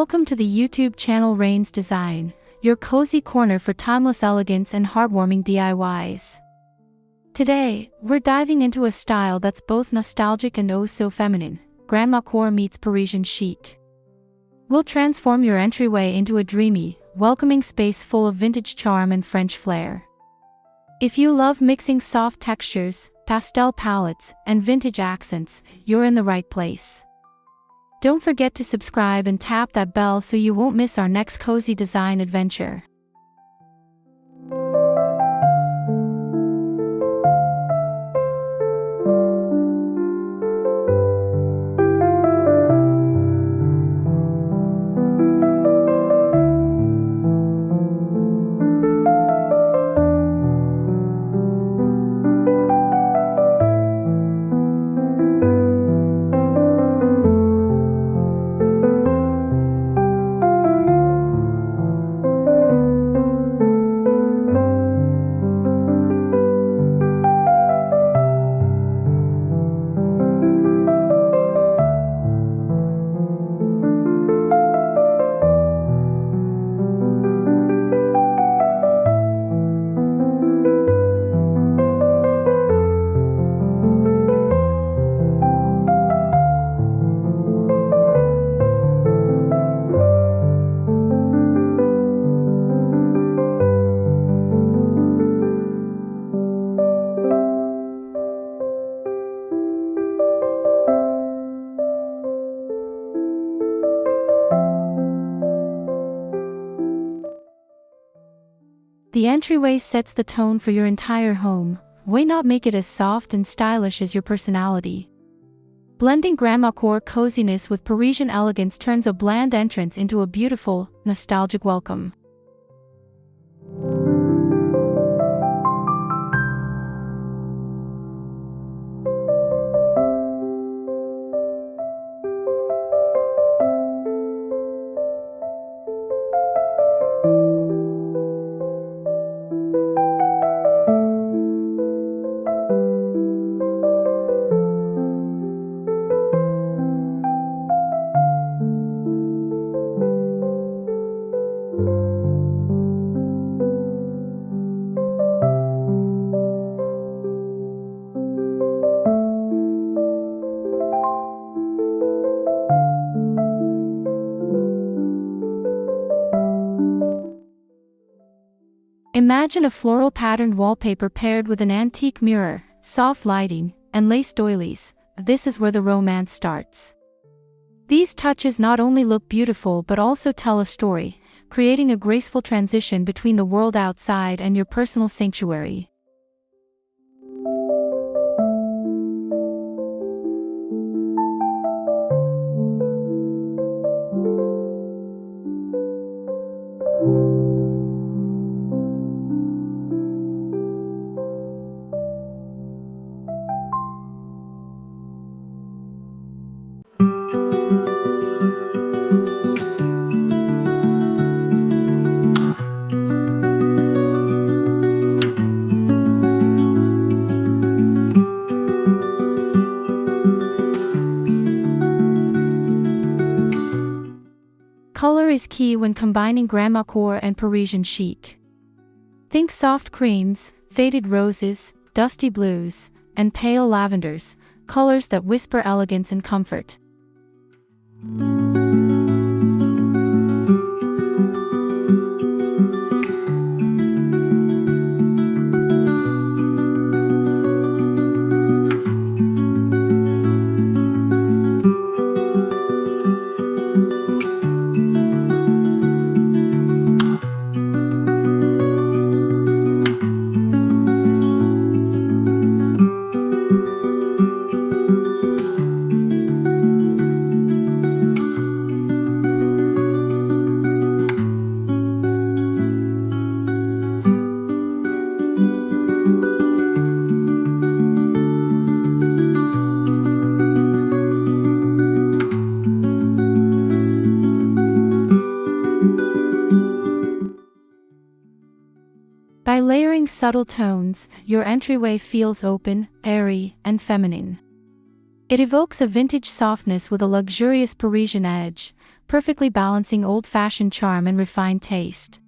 Welcome to the YouTube channel Riens Design, your cozy corner for timeless elegance and heartwarming DIYs. Today, we're diving into a style that's both nostalgic and oh so feminine, Grandmacore meets Parisian chic. We'll transform your entryway into a dreamy, welcoming space full of vintage charm and French flair. If you love mixing soft textures, pastel palettes, and vintage accents, you're in the right place. Don't forget to subscribe and tap that bell so you won't miss our next cozy design adventure. The entryway sets the tone for your entire home. Why not make it as soft and stylish as your personality? Blending Grandmacore coziness with Parisian elegance turns a bland entrance into a beautiful, nostalgic welcome. Imagine a floral patterned wallpaper paired with an antique mirror, soft lighting, and lace doilies. This is where the romance starts. These touches not only look beautiful but also tell a story, creating a graceful transition between the world outside and your personal sanctuary. Color is key when combining Grandmacore and Parisian chic. Think soft creams, faded roses, dusty blues, and pale lavenders, colors that whisper elegance and comfort. By layering subtle tones, your entryway feels open, airy, and feminine. It evokes a vintage softness with a luxurious Parisian edge, perfectly balancing old-fashioned charm and refined taste.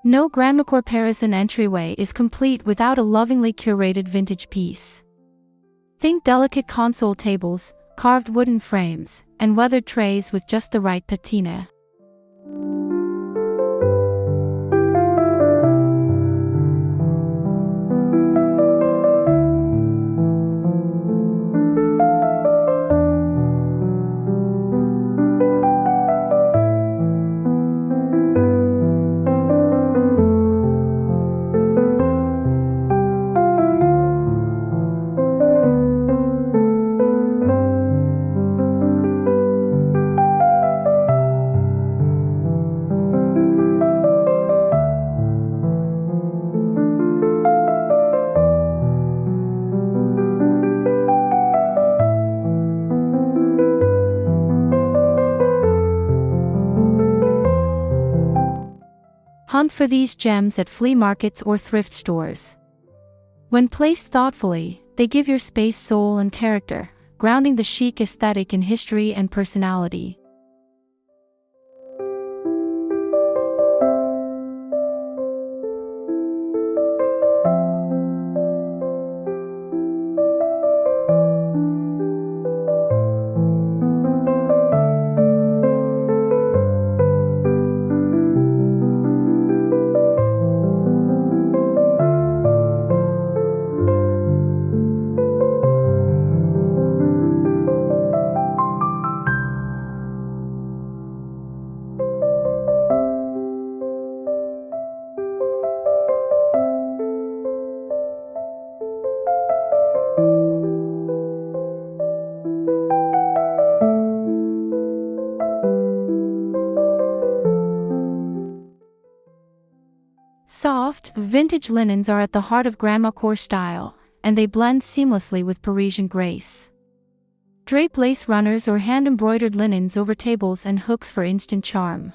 No Grandmacore Parisian Entryway is complete without a lovingly curated vintage piece. Think delicate console tables, carved wooden frames, and weathered trays with just the right patina. Hunt for these gems at flea markets or thrift stores. When placed thoughtfully, they give your space soul and character, grounding the chic aesthetic in history and personality. Soft, vintage linens are at the heart of Grandmacore style, and they blend seamlessly with Parisian grace. Drape lace runners or hand-embroidered linens over tables and hooks for instant charm.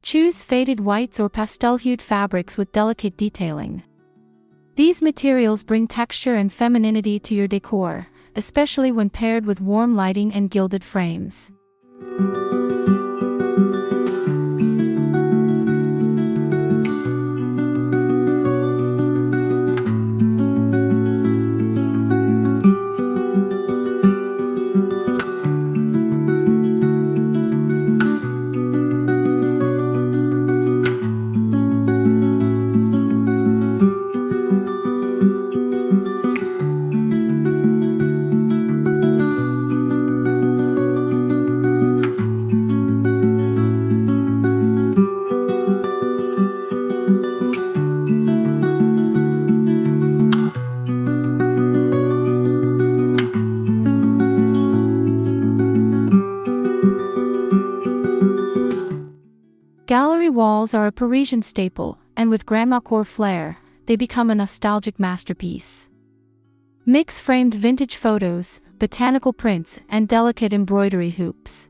Choose faded whites or pastel-hued fabrics with delicate detailing. These materials bring texture and femininity to your decor, especially when paired with warm lighting and gilded frames. Gallery walls are a Parisian staple, and with Grandmacore flair, they become a nostalgic masterpiece. Mix framed vintage photos, botanical prints, and delicate embroidery hoops.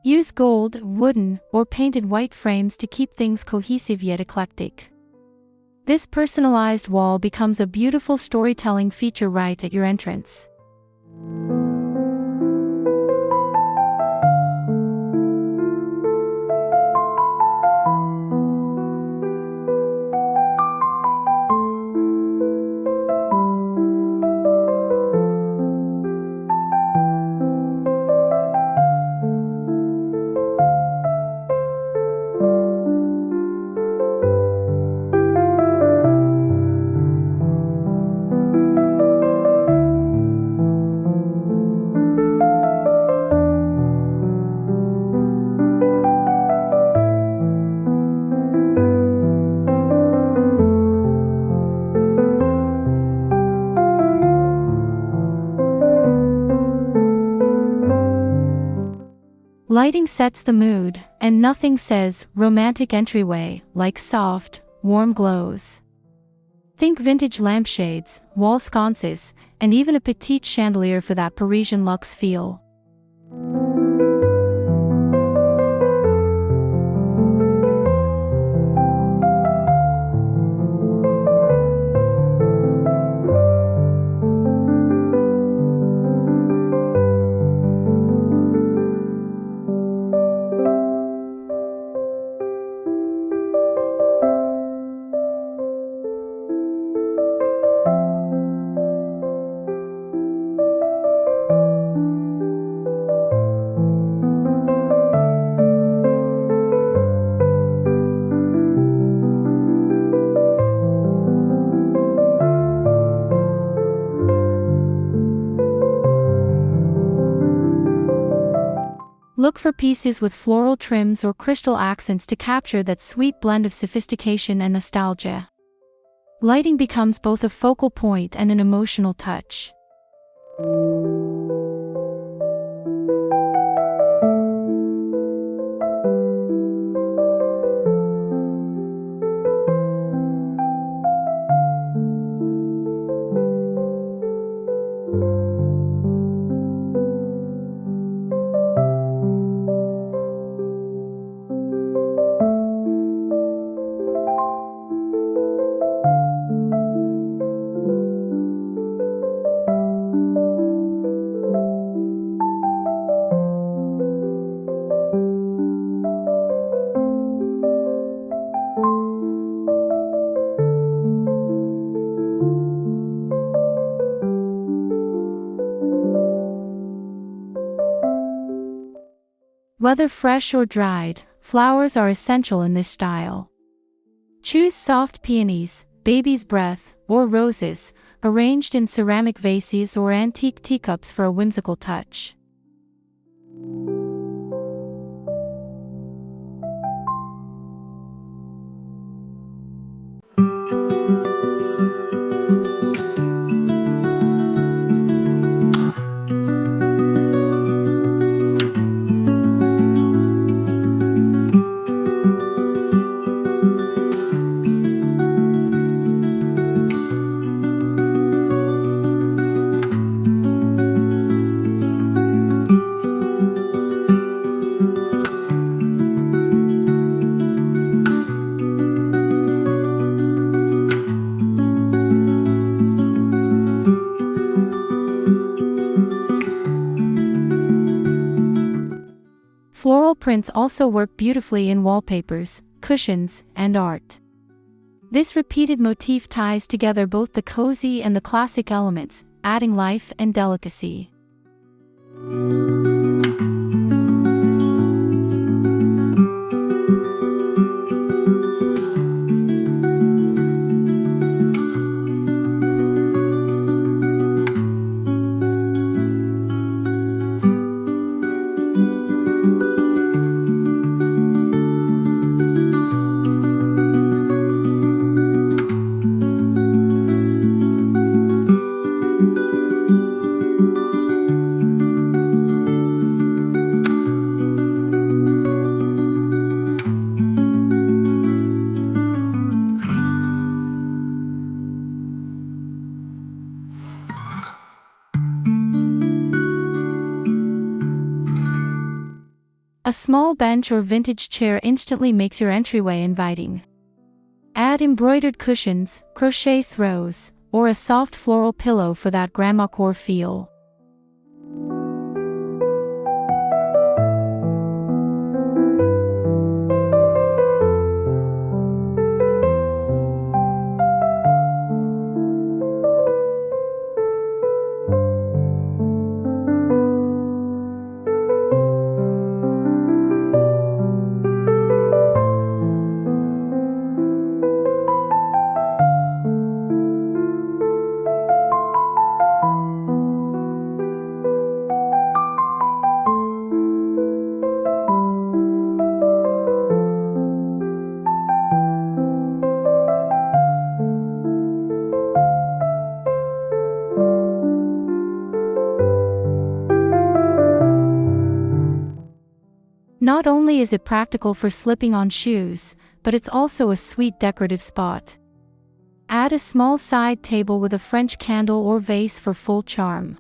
Use gold, wooden, or painted white frames to keep things cohesive yet eclectic. This personalized wall becomes a beautiful storytelling feature right at your entrance. Lighting sets the mood, and nothing says romantic entryway like soft, warm glows. Think vintage lampshades, wall sconces, and even a petite chandelier for that Parisian luxe feel. Look for pieces with floral trims or crystal accents to capture that sweet blend of sophistication and nostalgia. Lighting becomes both a focal point and an emotional touch. Whether fresh or dried, flowers are essential in this style. Choose soft peonies, baby's breath, or roses, arranged in ceramic vases or antique teacups for a whimsical touch. Floral prints also work beautifully in wallpapers, cushions, and art. This repeated motif ties together both the cozy and the classic elements, adding life and delicacy. A small bench or vintage chair instantly makes your entryway inviting. Add embroidered cushions, crochet throws, or a soft floral pillow for that Grandmacore feel. Not only is it practical for slipping on shoes, but it's also a sweet decorative spot. Add a small side table with a French candle or vase for full charm.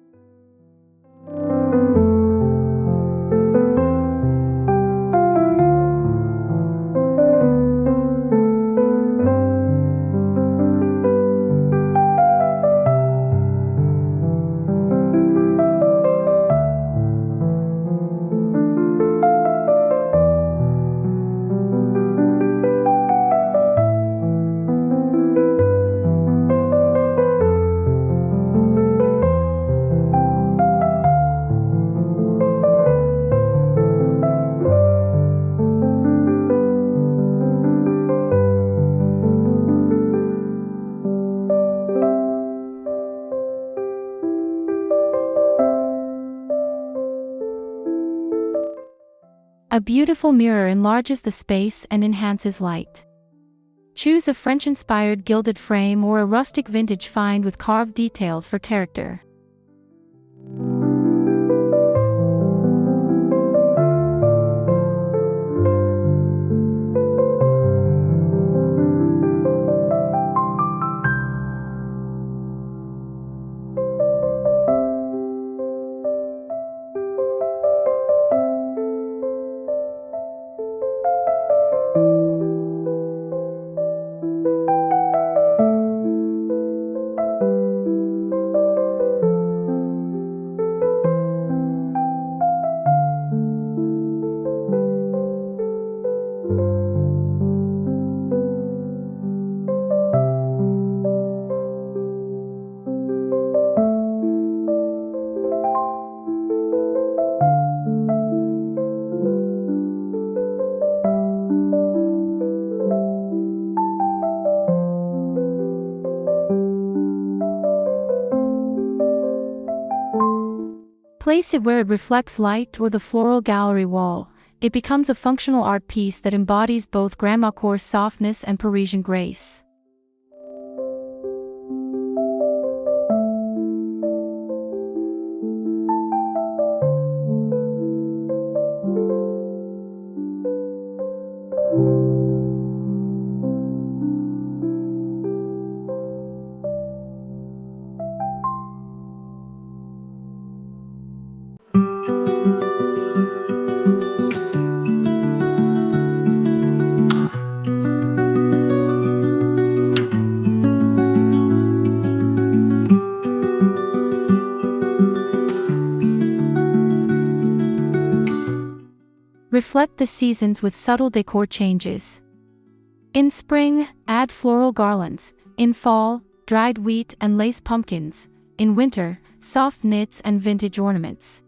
A beautiful mirror enlarges the space and enhances light. Choose a French-inspired gilded frame or a rustic vintage find with carved details for character. Place it where it reflects light or the floral gallery wall. It becomes a functional art piece that embodies both Grandmacore's softness and Parisian grace. Reflect the seasons with subtle decor changes. In spring, add floral garlands. In fall, dried wheat and lace pumpkins. In winter, soft knits and vintage ornaments.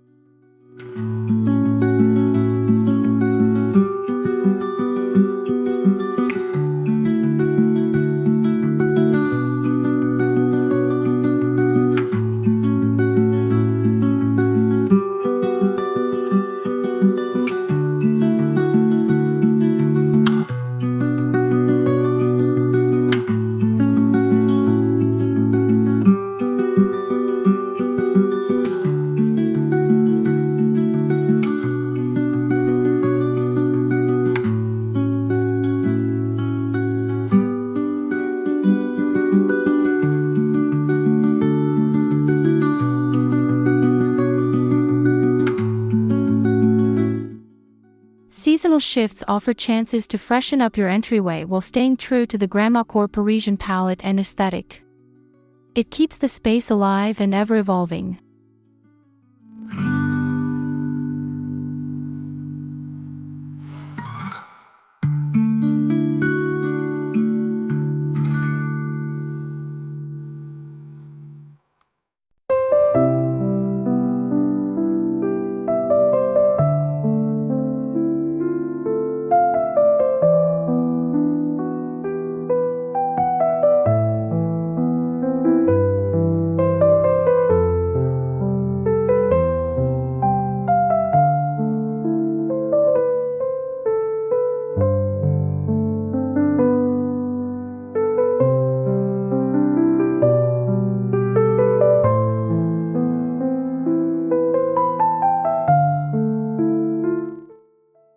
Seasonal shifts offer chances to freshen up your entryway while staying true to the Grandmacore Parisian palette and aesthetic. It keeps the space alive and ever-evolving.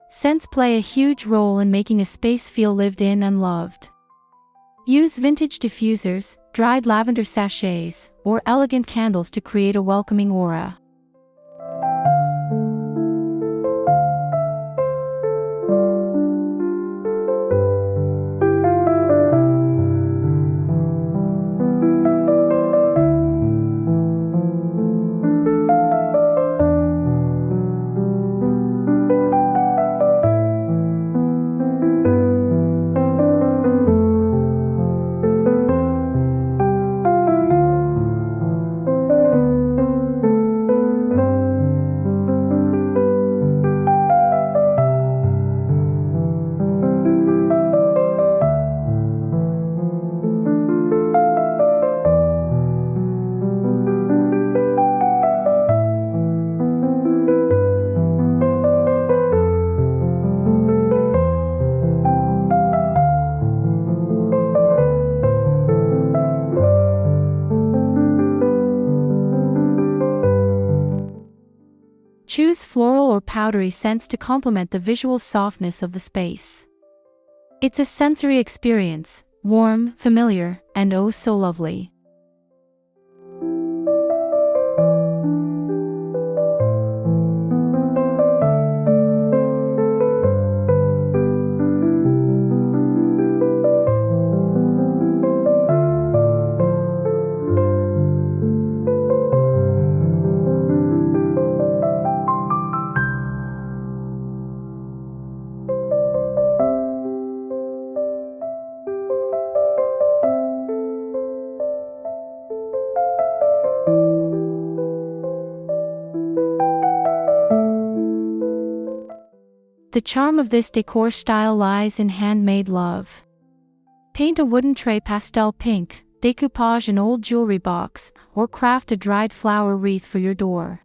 Scents play a huge role in making a space feel lived in and loved. Use vintage diffusers, dried lavender sachets, or elegant candles to create a welcoming aura. Choose floral or powdery scents to complement the visual softness of the space. It's a sensory experience, warm, familiar, and oh so lovely. The charm of this decor style lies in handmade love. Paint a wooden tray pastel pink, decoupage an old jewelry box, or craft a dried flower wreath for your door.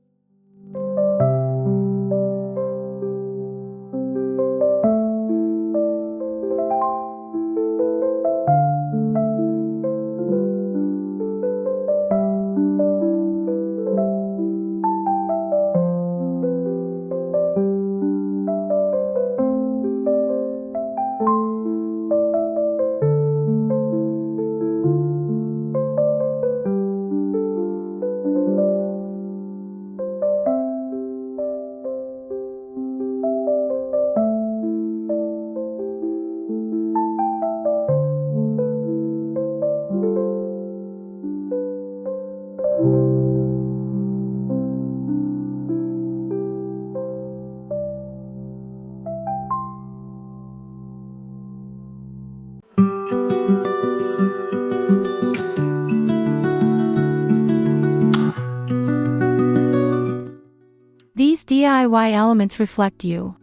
DIY elements reflect you.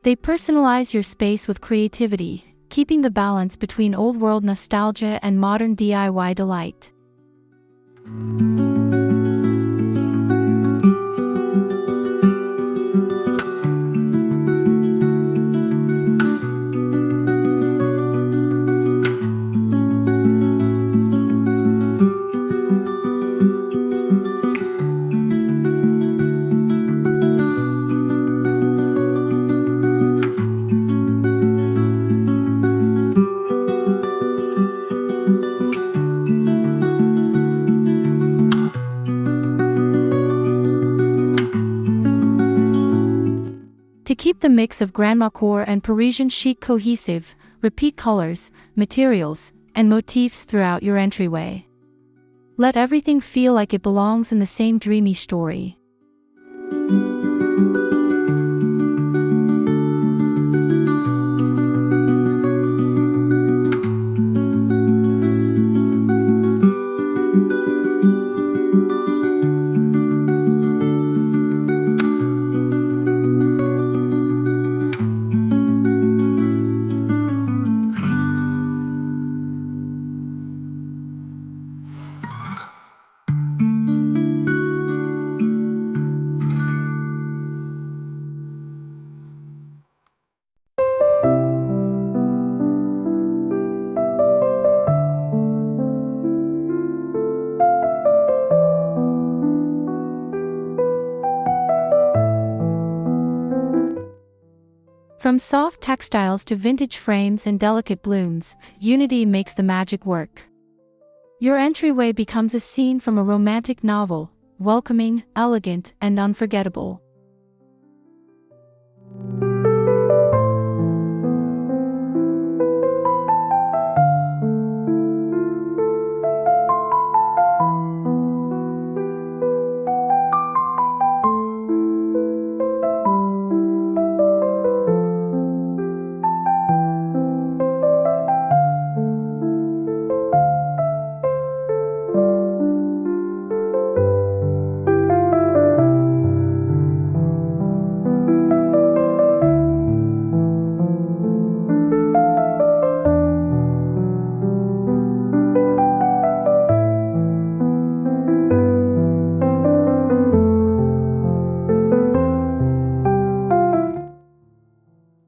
They personalize your space with creativity, keeping the balance between old-world nostalgia and modern DIY delight. To keep the mix of Grandmacore and Parisian Chic cohesive, repeat colors, materials, and motifs throughout your entryway. Let everything feel like it belongs in the same dreamy story. From soft textiles to vintage frames and delicate blooms, unity makes the magic work. Your entryway becomes a scene from a romantic novel, welcoming, elegant, and unforgettable.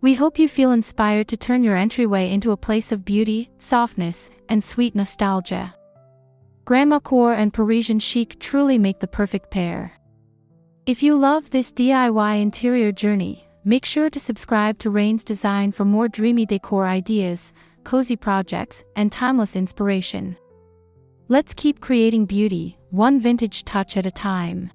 We hope you feel inspired to turn your entryway into a place of beauty, softness, and sweet nostalgia. Grandmacore and Parisian Chic truly make the perfect pair. If you love this DIY interior journey, make sure to subscribe to Riens Design for more dreamy decor ideas, cozy projects, and timeless inspiration. Let's keep creating beauty, one vintage touch at a time.